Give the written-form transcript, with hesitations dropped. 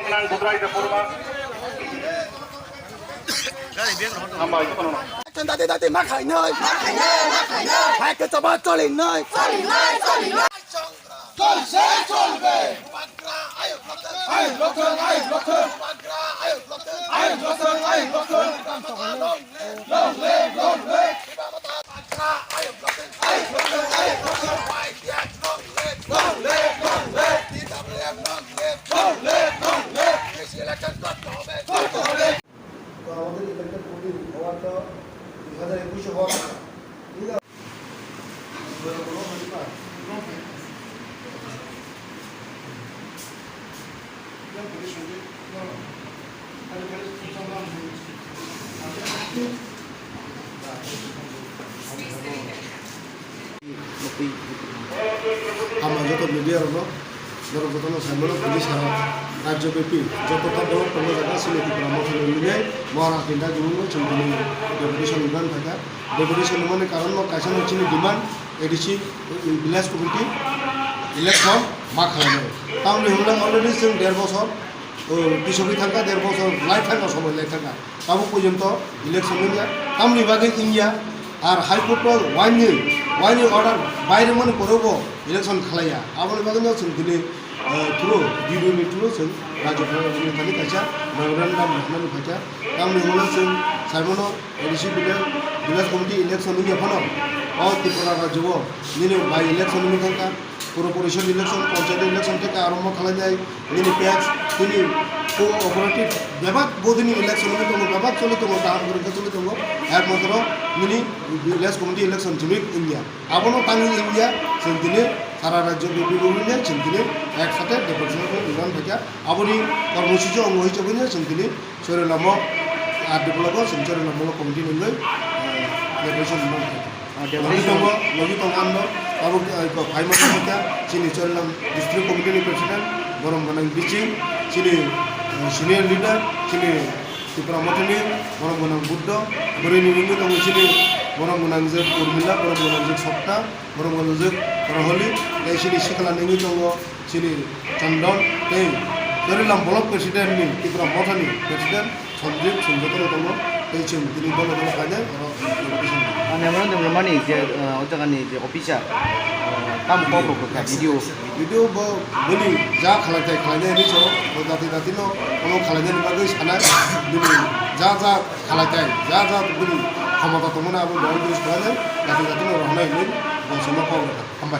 menang putra itu purba. Tambah itu kan. Chân tati mắc khởi nơi, hai cái cho ba cho lên nơi. Tôi sẽ trốn về. Ai lột thương. Lột lên. আমাদের elected প্রতি হওয়াটা 2021 হওয়ার কথা ঠিক আছে আমরা যত মিডিয়ার হলো ধরো যত সামনে পুলিশ হারা রাজ্যব্যাপী যতটা বড় কোনো জায়গা সিলেক্ট করা মতো মিলে মহারাজ তিনটা জীবন চলবে ডেপুটেশন ডিমান্ড থাকা ডেপুটেশন ডিমান্ডের কারণ কাছে হচ্ছে demand ADC village committee election মা খালানো তাহলে হলো অলরেডি जों 1.5 বছর কৃষকই থাকা 1.5 বছর লাইফ থাকা সময় লাইফ থাকা তাও পর্যন্ত ইলেকশন হইয়া তামনি বাগে ইন্ডিয়া আর হাইকোর্ট ওয়াইনি অর্ডার বাইরে মনে করবো ইলেকশন খালাইয়া আবার বাগে जों দিলে थ्रू भिडियोनि थ्रू जों रायजोफोरनि थाखाय खायसे मेमोरेन्डाम लिरनानै खायसे गावनि हले जों साइमनो एडिसि विलेज कमिटि इलेक्शननि फनो त्रिपुरा राज्योआव निनि बाय इलेक्शननि थाखाय पुर परिषद इलेक्शन पंचायत इलेक्शन থেকে आरम्भ खालामनाय निनि पैक्स निनि कोअपारेटिव बेबाक बोधिनि इलेक्शननि दङ बेबाक चलि दङ दाहार गरखा चलि दङ एकमात्र निनि विलेज कमिटि इलेक्शन जिमिक इन्डिया आबनो तांनि इन्डिया जों दिनै सारा राज्य बिभिन्न जों दिनै একসাথে ডেপুটেশনखौ डिमान्ड थाया आबोनि कर्मसूचि अंग हिसाबैनो जों दिनै सरेलाम आर डेभेलपआव जों सरेलाम कमिटि मोननै डेपुटेशन डिमान्ड थाया लगी दङ आन्द आबो फाइमानि थाया जोंनि सरेलाम डिस्ट्रिक्ट कमिटिनि प्रेसिडेन्ट गरम गोनां बिचिं जोंनि सिनियर लिडार जोंनि त्रिपुरा मथनि गरम गोनां बुद्ध बोरैनि दङ जोंनि गरम गोनां जों उर्मिला गरम गोनां जों सप्ता गरम गोनां जों रहली जोंनि सिखलानि दङ Sini Chandon, Teng, dari Lambolok Presiden ni, Tipra Motani Presiden, Sanjib, Sanjotoro Tomo, Teng, Tini Bolo Bolo Kanya, orang Presiden. Ane mana dengan mana ni? Dia orang ni dia official. Kamu kau buat video beli, jah khalanya ni so, dati no, kalau khalanya ni bagus, anak beli, jah khalanya beli, kamu tak tahu mana abu bawa terus khalanya, dati no orang lain ni, semua kau berada, sampai.